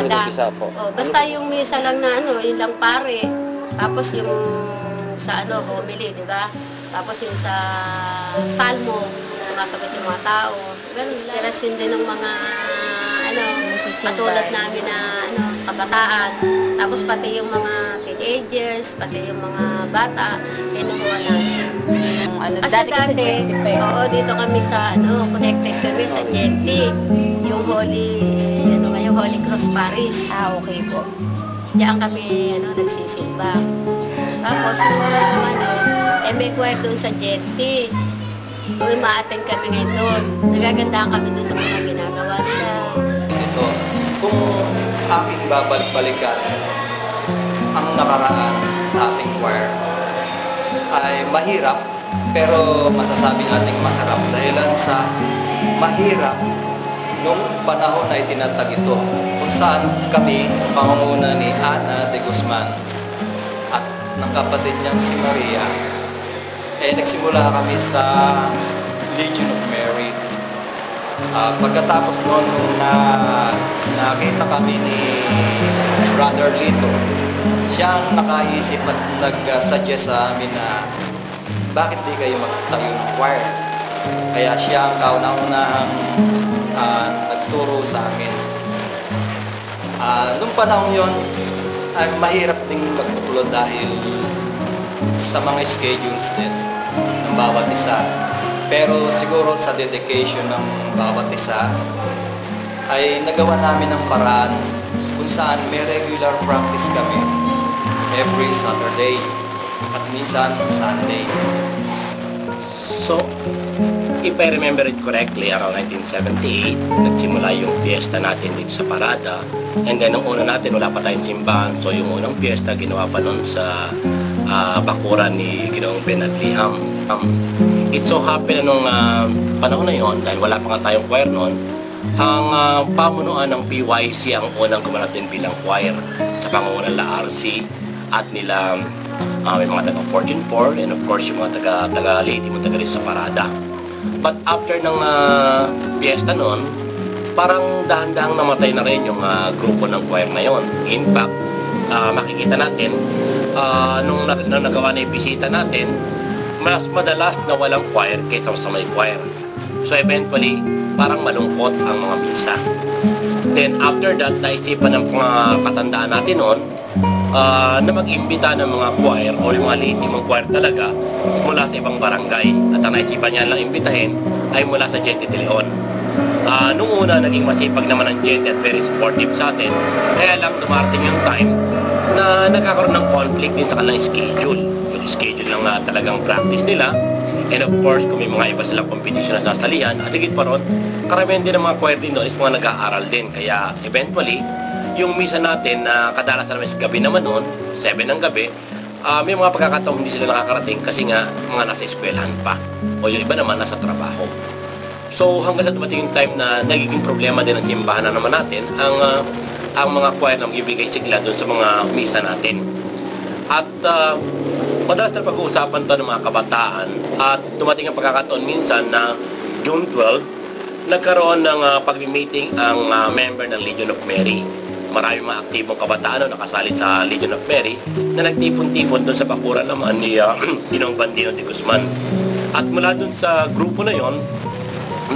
Paano parada. nag-umpisa po? Basta yung misa lang na yun lang pare. Tapos yung sa homily, di ba? Tapos yung sa salmo, sumasagot yung mga tao. Ganun, inspirasyon din ng mga katulad namin na kabataan. Tapos pati yung mga teenagers, pati yung mga bata, kinukuha namin. Kasi dati, dito kami sa connected kami sa Jetty, yung Holy Cross Parish. Okay po. Diyan kami nagsisimba. Tapos may choir doon sa Jetty. Ma-attend kami ngayon doon. Nagagandahan kami doon sa mga ginagawa nila. Ito, kung aking babalik-balikan ang nakaraan sa ating choir ay mahirap, pero masasabi nating masarap dahilan sa mahirap nung panahon na itinatag ito, kung saan kami sa pangunguna ni Ana de Guzman at ng kapatid niyang si Maria, nagsimula kami sa Legion of Mary. Pagkatapos noon, nakita kami ni Brother Lito, siyang nakaisip at nag-suggest sa amin na bakit di kayo magtayo ng choir. Kaya siya ang kauna-unahang nagturo sa amin. Nung panahon yon ay mahirap ding magtutulad dahil sa mga schedules din ng bawat isa. Pero siguro sa dedication ng bawat isa ay nagawa namin ang paraan kung saan may regular practice kami every Saturday at minsan Sunday. So, if I remember it correctly, around 1978, nagsimula yung fiesta natin dito sa Parada. And then, nung una natin, wala pa tayong simbahan. So, yung unang fiesta, ginawa pa nun sa bakuran ni Ginoong Benagliham. It so happened na nung panahon na yon, dahil wala pa nga tayong choir noon, ang pamunuan ng PYC ang unang gumanap din bilang choir sa pangungunan la RC at nila may mga taga 14-4 and of course yung mga taga-lady mo taga rin sa Parada. But after ng fiesta noon, parang dahan-dahang namatay na rin yung grupo ng choir na yon. In fact, makikita natin nung nagawa na yung bisita natin, mas madalas na walang choir kaysa sa may choir. So eventually, parang malungkot ang mga misa. Then after that, naisipan ng mga katandaan natin noon na mag-imbita ng mga choir o yung mga lady mong choir talaga mula sa ibang barangay. At ang naisipan niya lang imbitahin ay mula sa Jetty de Leon. Nung una, naging masipag naman ang Jetty at very supportive sa atin. Kaya lang dumarating yung time na nagkakaroon ng conflict din sa kanilang schedule. Yung schedule lang na talagang practice nila. And of course, kung may mga iba silang competition na nasalihan, at higit pa ron, karamihan din ng mga choir din doon is mga nag-aaral din. Kaya eventually, yung misa natin na kadalasan naman sa gabi naman noon, 7 ng gabi, may mga pagkakataong hindi sila nakakarating kasi nga mga nasa eskwelahan pa. O yung iba naman nasa trabaho. So hanggang sa dumating yung time na nagiging problema din ang simbahan na naman natin, ang mga choir na magbibigay sigla doon sa mga misa natin. At madalas na pag-uusapan to ng mga kabataan at dumating ang pagkakataon minsan na June 12, nagkaroon ng pag-meeting ang member ng Legion of Mary. Maraming mga aktibong kabataan na nakasali sa Legion of Mary na nagtipon-tipon doon sa bakuran naman ni Ginoong Bandino de Guzman. At mula doon sa grupo na yon,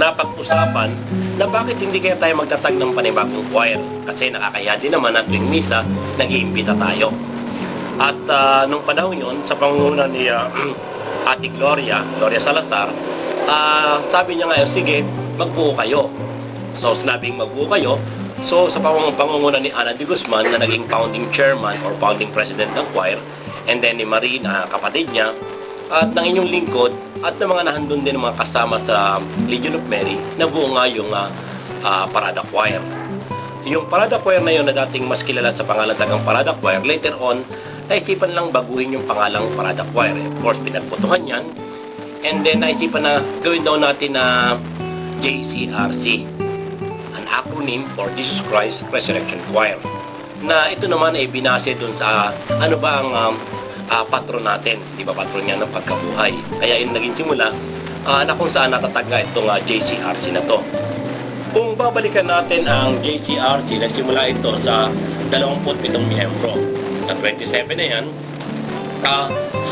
napag-usapan na bakit hindi kaya tayo magtatag ng panibagong choir kasi nakakahiya din naman na tuwing misa nag-iimbita tayo. At nung panahon yun, sa pangunguna ni Ate Gloria Salazar, sabi niya nga, sige, magbuo kayo. So sinabing magbuo kayo, so sa pangunguna ni Ana de Guzman na naging founding chairman or founding president ng choir, and then ni Marie na kapatid niya, at ng inyong lingkod, at ng mga nahandun din mga kasama sa Legion of Mary, nabuo nga yung Parada Choir. Yung Parada Choir na yun na dating mas kilala sa pangalan tagang Parada Choir, later on, naisipan lang baguhin yung pangalang Parada Choir. Of course, pinagputuhan yan. And then, naisipan na gawin daw natin na JCRC, an acronym for Jesus Christ Resurrection Choir. Na ito naman ay binase dun sa ano ba ang patron natin. Di ba patron niya ng pagkabuhay. Kaya yung naging simula na kung saan natatag nga itong JCRC na to. Kung babalikan natin ang JCRC, nagsimula ito sa 27 miyembro. At 27 na yan,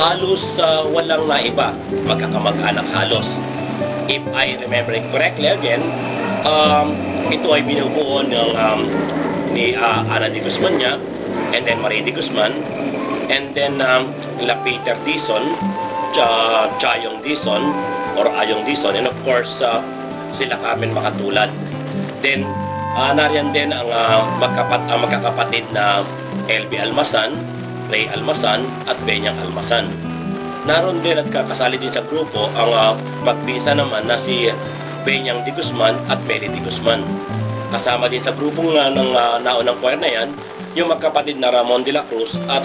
halos walang naiba, magkakamag-anak halos. If I remember it correctly again, ito ay binubuo ng ni Ana de Guzman niya, and then Marie de Guzman, and then La Peter Dizon, Chayong Dizon, or Ayong Dizon, and of course, sila Carmen Makatulad. Then, nariyan din ang magkakapatid na LB Almasan, Ray Almasan, at Benyang Almasan. Naroon din at kakasali din sa grupo ang magpinsan naman na si Benyang de Guzman at Mary de Guzman. Kasama din sa grupong ng naunang choir na yan, yung magkapatid na Ramon de la Cruz at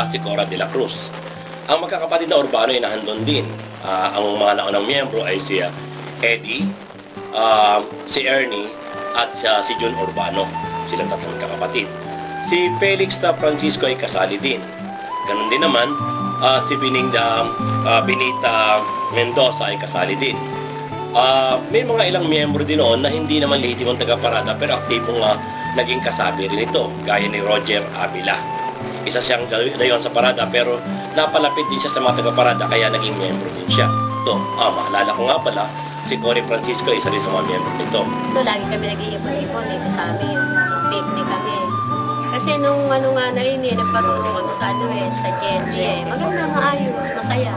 si Cora de la Cruz. Ang magkakapatid na Urbano ay nahandun din. Ang mga naunang miyembro ay si Eddie, si Ernie, at si Jun Urbano. Silang tatlong kakapatid. Si Felix Francisco ay kasali din. Ganun din naman, si Benita Mendoza ay kasali din. May mga ilang miyembro din noon na hindi naman lehitimong taga-parada pero aktibong naging kasabi rin ito, gaya ni Roger Avila. Isa siyang dayon sa parada pero napalapit din siya sa mga taga-parada kaya naging miyembro din siya. Ito, maalala ko nga pala, si Cory Francisco isa rin sa mga miyembro nito. Ito, lagi kami nag-iipon-ipon dito sa amin. Picnic kami. Kasi nung nga na yun, nagpatulong kami sa sa Gen. Maganda, maayos, masaya.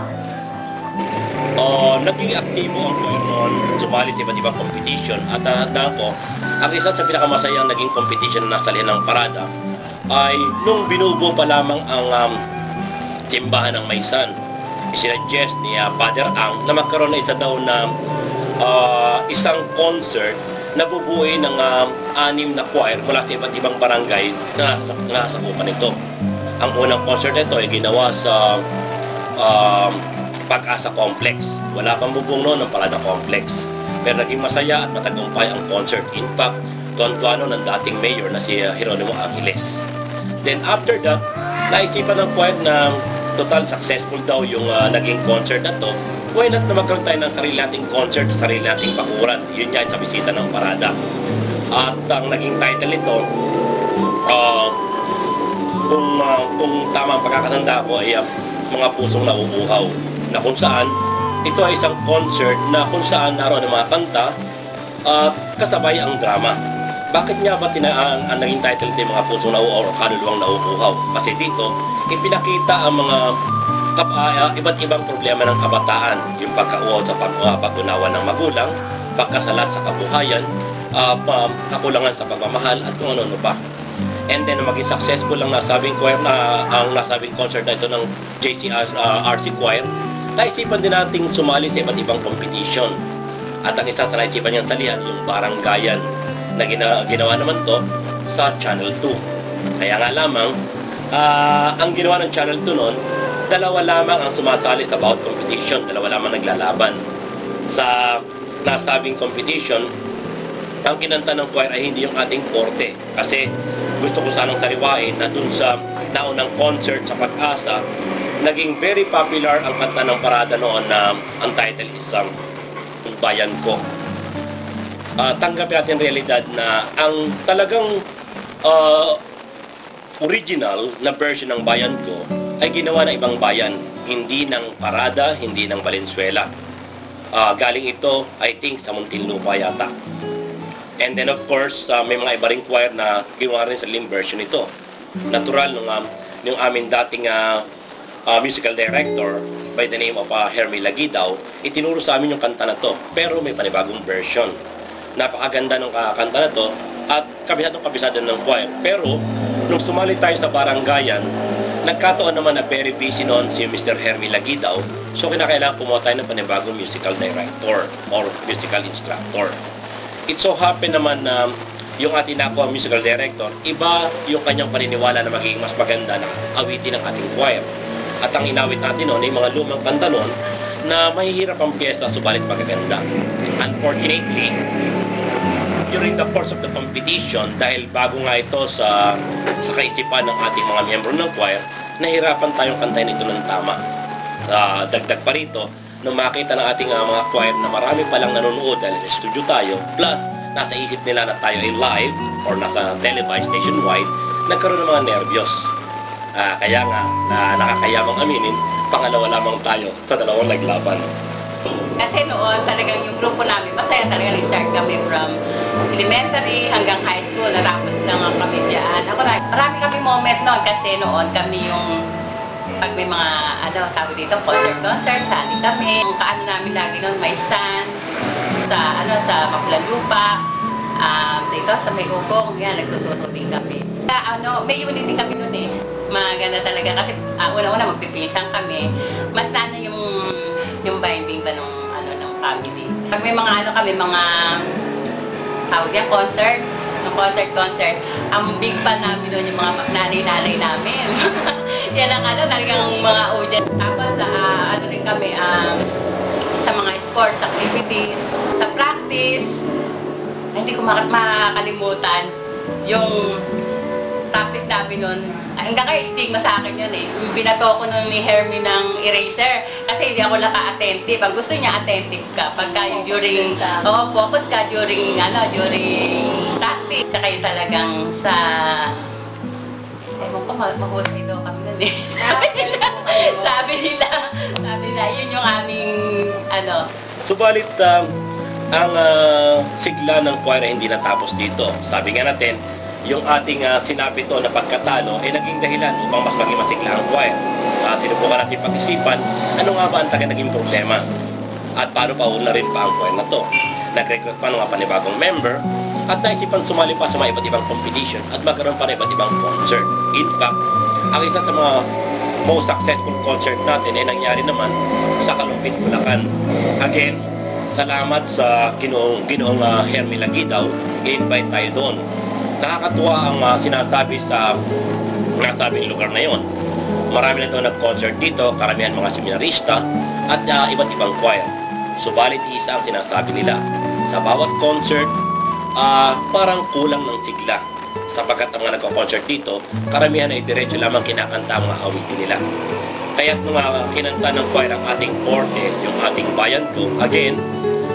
Naging aktibo ang choir noon, sumali sa iba't ibang competition. At tandaan ko, ang isa sa pinakamasayang naging competition na nasalihan ng parada ay nung binubuo pa lamang ang simbahan ng Maysan. Isinuggest ni Father Ang na magkaroon na isa daw na isang concert na bubuuin ng 6 na choir mula sa iba't ibang barangay na nasakupan nito. Ang unang concert nito ay ginawa sa Pag-asa Complex. Wala pang bubong noon ng Parada Complex. Pero naging masaya at matagumpay ang concert. In fact, tuwan-tuwano ng dating mayor na si Jeronimo Angeles. Then after that, naisipan ng choir na total successful daw yung naging concert na to. Why not na magkaroon tayo ng sarili nating concert sa sarili nating bakuran? Yun nga sa bisita ng parada. At ang naging title nito, kung tama ang pagkakatanda ko ay Mga Pusong Nauuhaw, na kung saan ito ay isang concert na kung saan naroon ang mga kanta at kasabay ang drama. Bakit nga ba ang naging title nito Mga Pusong Nauuhaw o Kaluluwang Nauuhaw? Kasi dito, ipinakita ang mga iba't ibang problema ng kabataan, yung pagkauaw sa pag-unawa ng magulang, pagkasalat sa kabuhayan, kakulangan sa pagmamahal at kung ano-ano pa. And then maging successful ang nasabing choir ang nasabing concert na ito ng JCRC Choir. Naisipan din nating sumali sa iba't ibang competition. At ang isa sa naisipan niyang salihan, yung Baranggayan, na ginawa naman to sa Channel 2. Kaya nga lamang, ang ginawa ng Channel 2 noon, 2 lamang ang sumasali sa bawat competition, 2 lamang naglalaban. Sa nasabing competition, ang kinanta ng choir ay hindi yung ating korte. Kasi gusto ko sanang sariwain na dun sa naunang concert sa Pag-asa, naging very popular ang kanta ng parada noon na ang title is Bayan Ko. Tanggapin natin realidad na ang talagang original na version ng Bayan Ko ay ginawa ng ibang bayan, hindi ng Parada, hindi ng Valenzuela. Galing ito, I think, sa Muntinlupa yata. And then of course, may mga iba ring choir na ginawa rin sa limb version ito. Natural nung aming dating musical director by the name of Hermie Laguidaw, itinuro sa amin yung kanta na to. Pero may panibagong version. Napakaganda ng kanta na to at kabisadong ng choir. Pero nung sumali tayo sa Baranggayan, nagkataon naman na very busy noon si Mr. Hermie Laguidaw. So kinakailangan kumuha tayo ng panibagong musical director or musical instructor. It so happen naman na yung ating nakuha musical director, iba yung kanyang paniniwala na magiging mas maganda na awitin ng ating choir. At ang inawit natin noon ay mga lumang kanta noon na mahihirap ang piyesta subalit magaganda. Unfortunately, during the course of the competition, dahil bago nga ito sa kaisipan ng ating mga miyembro ng choir, nahirapan tayong kantahin ito ng tama. Dagdag pa rito, nung makita ng ating mga choir na marami palang nanonood dahil sa studio tayo, plus nasa isip nila na tayo ay live or nasa televised nationwide, nagkaroon ng mga nervyos. Kaya nga, nakakayamang aminin, pangalawa lamang tayo sa dalawang naglaban. Kasi noon talagang yung grupo namin, masaya talaga nag-start kami from elementary hanggang high school. Natapos na nga kami dyan. Marami kami moment noon kasi noon kami yung pag may mga tawag dito, concert, sali kami. Yung kaano namin lagi noon, may sand, sa Mapulanlupa, dito sa may ugong, yan, nagtuturo din kami. May unity kami noon eh. Maganda talaga kasi una-una magpipinsang kami. Mas nana yung binding ba ng family. Pag may mga mga tawag yan, concert, ang big fan namin doon yung mga nanay-nanay namin. Yan ang talagang mga audience. Tapos rin kami sa mga sports activities, sa practice. Hindi ko makakalimutan yung practice namin noon. Hanggang kayo, stigma sa akin yun eh. Binato ko nun ni Hermie ng eraser kasi hindi ako naka-attentive. Ang gusto niya, attentive ka. Pagka yung during, focus ka during practice. Saka yung talagang sa, ewan ko, mahusay daw kami nun eh. Sabi nila, yun yung aming, Subalit, ang sigla ng choir ay hindi natapos dito. Sabi nga natin, yung ating sinabi to na pagkatalo ay naging dahilan upang mas maging masigla ang choir. Sinubukan natin pag-isipan, ano nga ba ang naging problema? At paano pa na rin pa ang choir na to? Nag-recruit pa ng mga panibagong member at naisipan sumali pa sa mga iba't ibang competition at magkaroon pa ng iba't ibang concert. In fact, ang isa sa mga most successful concert natin ay nangyari naman sa Kalumpit, Bulacan. Again, salamat sa Ginoong Hermie Lagidaw, i-invite tayo doon. Nakakatuwa ang sinasabi sa nasabing lugar na yon. Marami na ito nag-concert dito, karamihan mga seminarista at iba't ibang choir. Subalit isa ang sinasabi nila. Sa bawat concert, parang kulang ng sigla. Sapagkat ang mga nagko-concert dito, karamihan ay diretso lamang kinakanta ang mga awitin nila. Kaya't nung kinanta ng choir ang ating forte, yung ating bayan ko, again,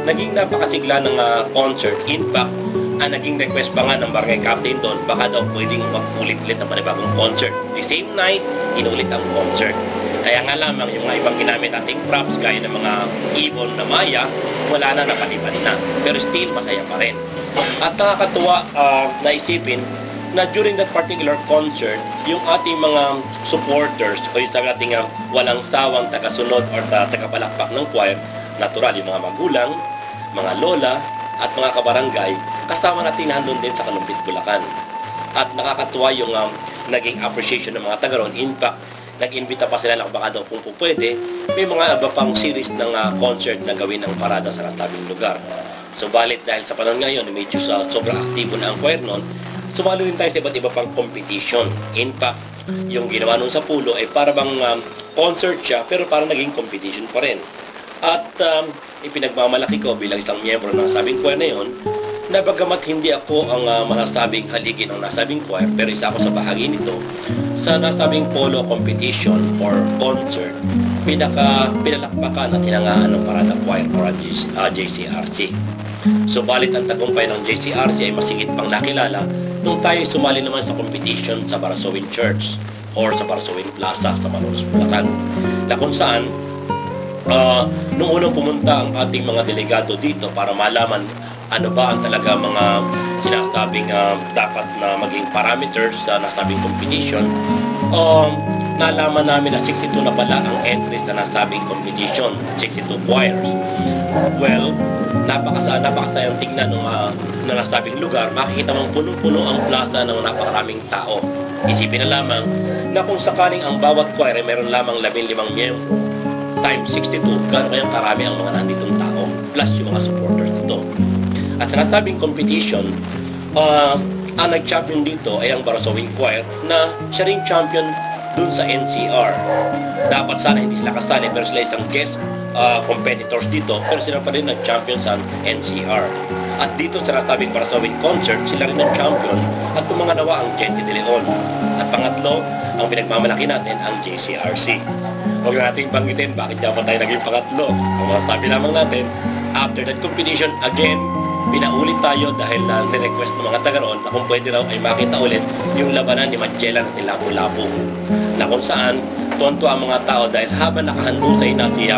naging napakasigla ng concert. In fact, naging request pa nga ng barangay captain doon, baka daw pwedeng mag-ulit-ulit ng panibagong concert. The same night, inulit ang concert. Kaya nga lamang yung mga ibang ginamit ating props, gaya ng mga ibon na maya, wala na, nakalipan na. Pero still, masaya pa rin. At nakakatuwa naisipin na during that particular concert, yung ating mga supporters, o yung sabi natin walang sawang tagasunod or tagapalakpak ng choir, natural, yung mga magulang, mga lola, at mga kabarangay, kasama natin nandun din sa Kalumpit, Bulacan. At nakakatuwa yung naging appreciation ng mga taga roon. In fact, nag-invita pa sila na baka daw kung pwede, may mga iba pang series ng concert na gawin ng parada sa nasabing lugar. Subalit dahil sa panahon ngayon, medyo sobrang aktibo na ang choir noon, sumali din tayo sa iba't iba pang competition. In fact, yung ginawa nun sa Pulo ay para bang concert siya, pero parang naging competition pa rin. At ipinagmamalaki ko bilang isang miyembro ng nasabing choir na yon, na bagamat hindi ako ang masasabing haligi ng nasabing choir, pero isa ako sa bahagi nito, sa nasabing polo competition or concert, pinalakpakan at tinangaan ng Parada Choir or JCRC. Subalit ang tagumpay ng JCRC ay masigit pang nakilala nung tayo sumali naman sa competition sa Barasawin Church or sa Barasawin Plaza sa Malolos, Bulacan, na kung saan nung unang pumunta ang ating mga delegado dito para malaman ano ba ang talaga mga sinasabing dapat na maging parameters sa nasabing competition, nalaman namin na 62 na pala ang entries sa nasabing competition, 62 choirs. Well, napakasayang tignan ng nasabing lugar. Makikita mong punong-puno ang plaza ng napakaraming tao. Isipin na lamang na kung sakaling ang bawat choir ay meron lamang 15 miyembro times 62, gano'n kayang karami ang mga nanditong tao plus yung mga supporters dito. At sa nasabing competition, ang nag-champion dito ay ang Barasawin Choir na siya ring champion dun sa NCR. Dapat sana hindi sila kasali pero sila isang guest competitors dito pero sila pa rin nag-champion sa NCR. At dito sa nasabing Barasawin Concert, sila rin nag-champion at pumangalawa ang Gente de Leon. At pangatlo, ang pinagmamalaki natin ang JCRC. huwag nating banggitin bakit nga pa tayo naging pangatlo. Ang masasabi lamang natin, after that competition, again, pinaulit tayo dahil na ni-request ng mga taga roon na kung pwede raw ay makita ulit yung labanan ni Magellan at ni Lapu-Lapu. Na kung saan, tuwan-tuwa ang mga tao dahil habang nakahandong sa ina si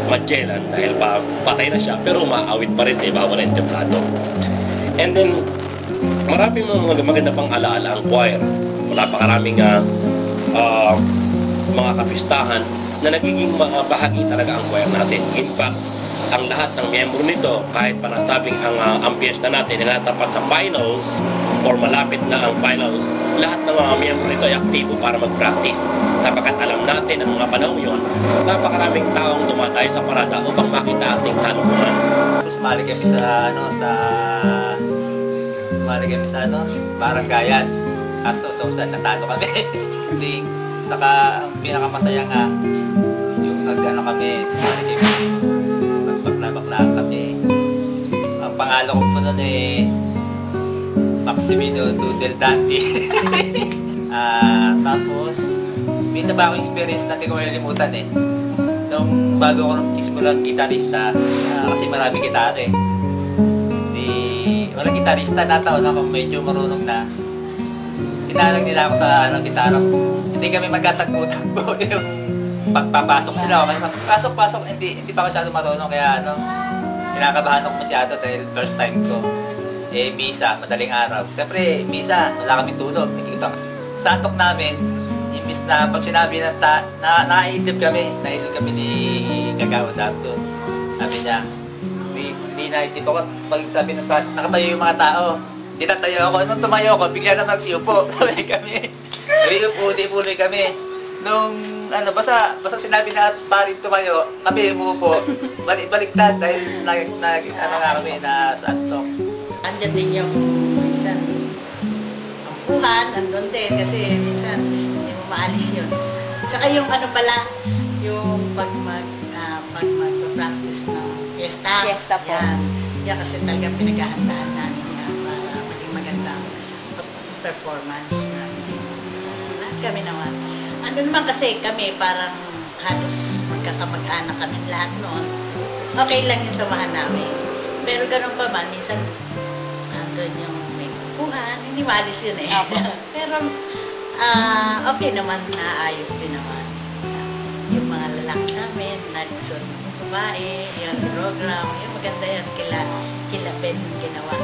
Magellan dahil patay na siya, pero umaawit pa rin sa ibabaw ng templado. And then, maraming mga maganda pang alaala ang choir. Wala pa karaming mga kapistahan na nagiging bahagi talaga ang choir natin. In fact, ang lahat ng miyembro nito, kahit pa nasabing ang piyesta natin ay natapat sa finals or malapit na ang finals, lahat ng mga miyembro nito ay aktibo para mag-practice. Sapagkat alam natin ang mga panahon yun, napakaraming taong dumadayo sa parada upang makita ating salubungan. Sumali kami sa baranggayan. Kaso saan natalo kami. Hindi, saka ang pinakamasaya nga, yung kami, sumali kami. Nagbakla-baklaan kami. Ang pangalan ko po nun Maximino Dudel Dante. Tapos, may isa pa akong experience na hindi ko malilimutan Nung bago ako nagsimulang gitarista, kasi marami gitara walang gitarista, nataon ako medyo marunong na. Sinalang nila ako sa gitara. Hindi kami magkatagpo-tagpo yung pagpapasok sila. Pasok, hindi pa ako masyado marunong, kaya kinakabahan ako masyado dahil first time ko. Misa, madaling araw. Siyempre, misa, wala kami tulog. Sa antok namin, imbis na pag sinabi na naidlip kami ni Gagawa Dapto. Sabi niya, hindi naidlip ako. Pag sabi na nakatayo yung mga tao, hindi tatayo ako. Nung tumayo ako, bigla na nagsiupo. Sabi kami. Upo-upo kami. Nung basta sinabi na parin tumayo, kami umupo. Baliktad dahil kami na sa ansok. Andyan din yung minsan ampuhan, nandun din kasi minsan hindi mo maalis yun. Tsaka yung yung pag mag-practice ng fiesta po. Yan kasi talagang pinaghahandaan namin para maging magandang performance namin. At kami naman. Naman kasi kami parang halos magkakamag-anak kami lahat noon. Okay lang yung samahan namin. Pero ganun pa man, minsan andun yung may kukuhan, hindi maalis yun Pero okay naman, naayos din naman. Yung mga lalaki sa amin, nagsun ng babae, yung program, yung maganda yan, kila Ben ginawa.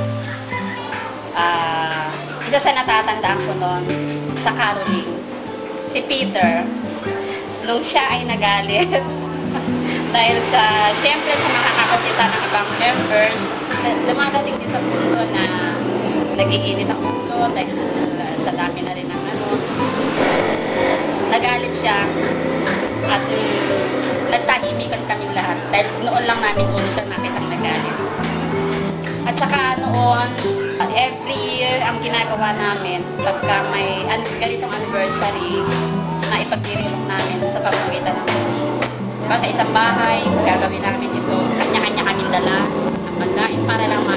Isa sa natatandaan ko noon sa caroling, si Peter, nung siya ay nagalit dahil siyempre sa nakakakapita ng ibang members, dumadating din sa punto na nag-iinit ang ulo dahil sa dami na rin ng nagalit siya at nagtahimikan kaming lahat dahil noon lang namin ulo siya nakitang nagalit. At saka noon, every year ang ginagawa namin pagka may ganitong anniversary na ipagdirilong namin sa pamamagitan ng kami. Sa isang bahay, gagawin namin ito, kanya-kanya kaming dala ng pagkain para lang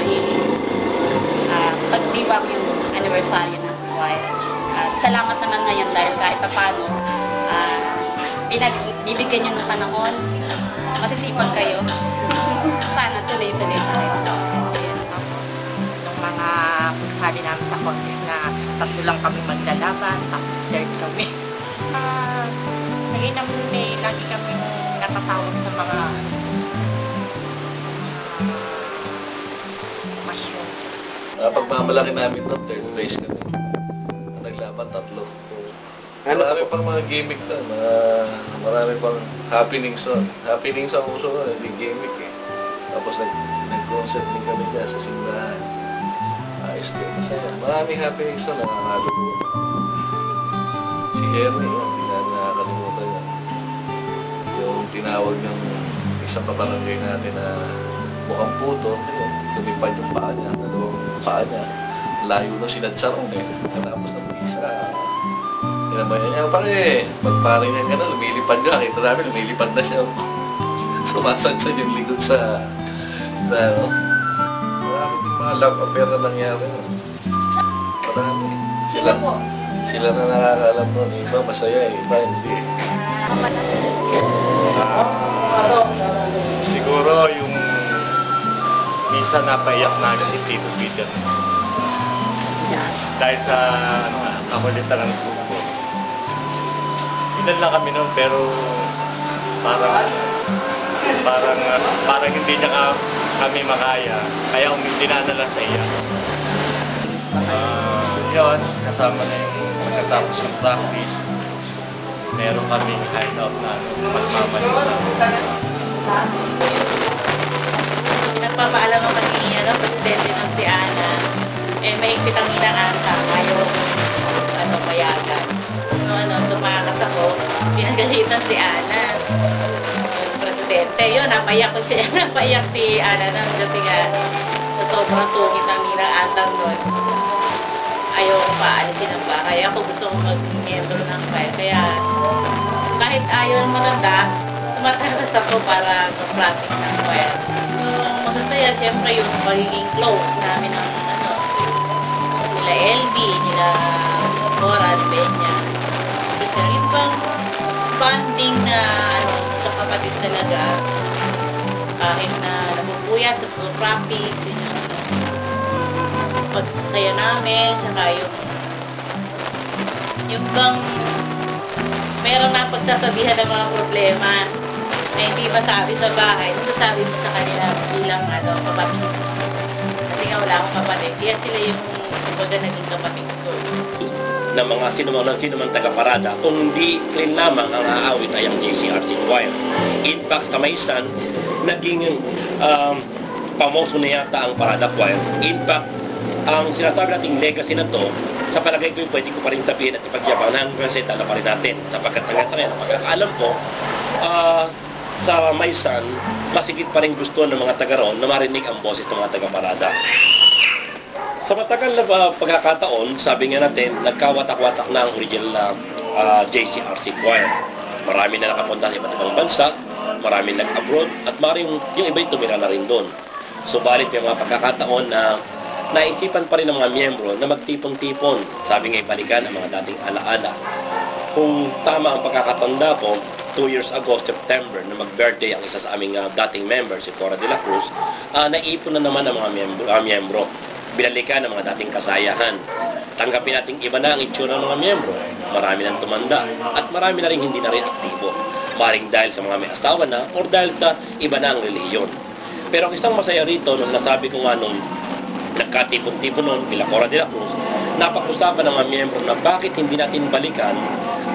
pagdiwang yung anniversary ng choir. At salamat naman ngayon dahil kahit paano, bibigyan nyo ng panahon, masisipag kayo. Sana tuloy-tuloy tayo. Yung mga sabi namin sa contest na tatlo lang kami maglalaban, tapos third kami. Lagi kami natatawag sa mga masyon. Pagmamalaki namin ng third place kami. Naglaban tatlo. Marami pang mga gimmick na, marami pang happenings doon. Happenings ang uso doon, hindi gimmick Tapos nag-concert din kami dyan sa simbahan. Ayos din, masaya. Maraming happenings doon, nakakalimutan. Si Henry, hindi na nakakalimutan yun. Yung tinawag ng isang kabarangay natin na mukhang puto, lumipad yung paa niya, dalawang paa niya. Layo na sinadsaron Tapos ng isa, Kinamayan niya, pagpare niya gano'n, lumilipad niya. Kita namin, lumilipad na siya. Sumasansan yung likod sa marami din mga love affair na nangyari. Marami. Sila na nakakaalam nun. Iba masaya, iba hindi. minsan napaiyak namin si Tito Peter. Dahil sa kakulitan ng grupo. Ilan lang kami noon pero parang hindi niya kami makaya. Kaya dinadala sa iya. Yun, kasama na yung pagkatapos ng practice. Meron kaming hideout na magmamalit. Nagpapaalam ang magiging presidente ng si Ana. May ikpitang inaanta, ayaw payagan. Tumakas ako, pinagalitan si Ana. Yung presidente, yun, napaiyak si Ana nang kasi nga sa sobrang sungit ng inaantang nun. Ayaw ko paalisin ang bahay. Ako gusto kong mag-miyembro ng choir. Kaya kahit ayaw maganda, tumatakas ako para mag-practice ng choir. Masasaya, syempre yung magiging close namin ng nila LB, nila Cora, ni Benya. Kasi yung bang bonding na kapatid talaga, kahit na nabubuya sa practice, pagsasaya namin, tsaka yung bang meron na pagsasabihan ng mga problema na hindi masabi sa bahay, masasabi mo sa kanila bilang kapatid. Kasi nga wala akong kapatid. Kaya sila yung kumbaga naging kapatid ko. Na mga sino man taga-parada, kung hindi clean lamang ang aawit ay ang JCRC Choir. In fact, sa Maysan, naging pamoso na yata ang Parada Choir. In fact, ang sinasabi nating legacy na to, sa palagay ko yung pwede ko pa rin sabihin at ipagyabang na hanggang sa itala pa rin natin. Sapagkat hanggang sa ngayon, pagkakaalam ko, sa Maysan, masigit pa rin gusto ng mga taga-roon na marinig ang boses ng mga taga-parada. Sa matagal na pagkakataon, sabi nga natin, nagkawatak-watak na ang original na JCRC Choir. Marami na nakapunta sa iba't ibang bansa, marami nag-abroad, at maraming yung iba yung tumira na rin doon. Subalit may mga pagkakataon na naisipan pa rin ng mga miyembro na magtipon-tipon. Sabi nga ibalikan ang mga dating alaala. Kung tama ang pagkakatanda ko, 2 years ago, September, na mag-birthday ang isa sa aming dating member, si Cora de la Cruz, naipon na naman ang mga miyembro. Binalikan ang mga dating kasayahan. Tanggapin natin iba na ang itsura ng mga miyembro. Marami nang tumanda at marami na rin hindi na rin aktibo. Maring dahil sa mga may asawa na o dahil sa iba na ang relihiyon. Pero ang isang masaya rito, nung nasabi ko nga nung nagkatipon-tipon noon kila Cora de la Cruz, napag-usapan ng mga miyembro na bakit hindi natin balikan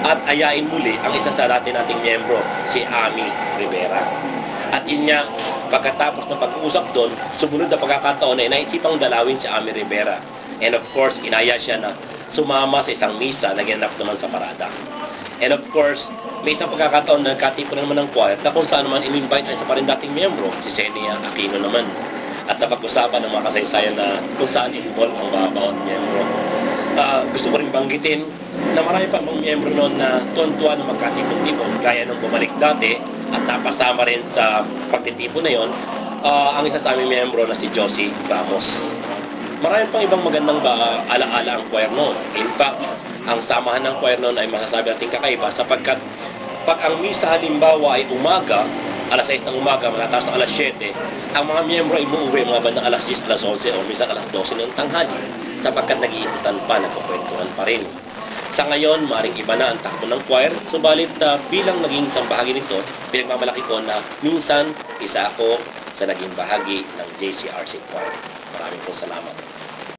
at ayain muli ang isa sa dati nating miyembro, si Ami Rivera. At yun nga, pagkatapos ng pag-uusap doon, sumunod na pagkakataon ay naisipang dalawin si Ami Rivera. And of course, inaya siya na sumama sa isang misa na ginanap naman sa parada. And of course, may isang pagkakataon na nagkatipon naman ng choir na kung saan naman in-invite ay isa pa rin dating miyembro, si Senia Aquino naman. At napag-usapan ng mga kasaysayan na kung saan involved ang bawat miyembro. Gusto ko rin banggitin na marami pa mga miyembro noon na tuwan-tuwa na magkatipon-tipon gaya nung bumalik dati at napasama rin sa pagtitipon na yon ang isa sa aming miyembro na si Josie Ramos. Marami pang ibang magandang alaala ang choir noon. In fact, ang samahan ng choir noon ay masasabi natin kakaiba sapagkat pag ang misa halimbawa ay umaga, alas 6 ng umaga, matataas ng alas 7, ang mga miyembro ay umuwi mga bandang alas 10, alas 11 o minsan alas 12 ng tanghali sapagkat nag-iikutan pa, nagkukwentuhan pa rin. Sa ngayon, maring iba na ang takbo ng choir, subalit bilang naging isang bahagi nito, pinagmamalaki ko na minsan isa ako sa naging bahagi ng JCRC Choir. Maraming pong salamat.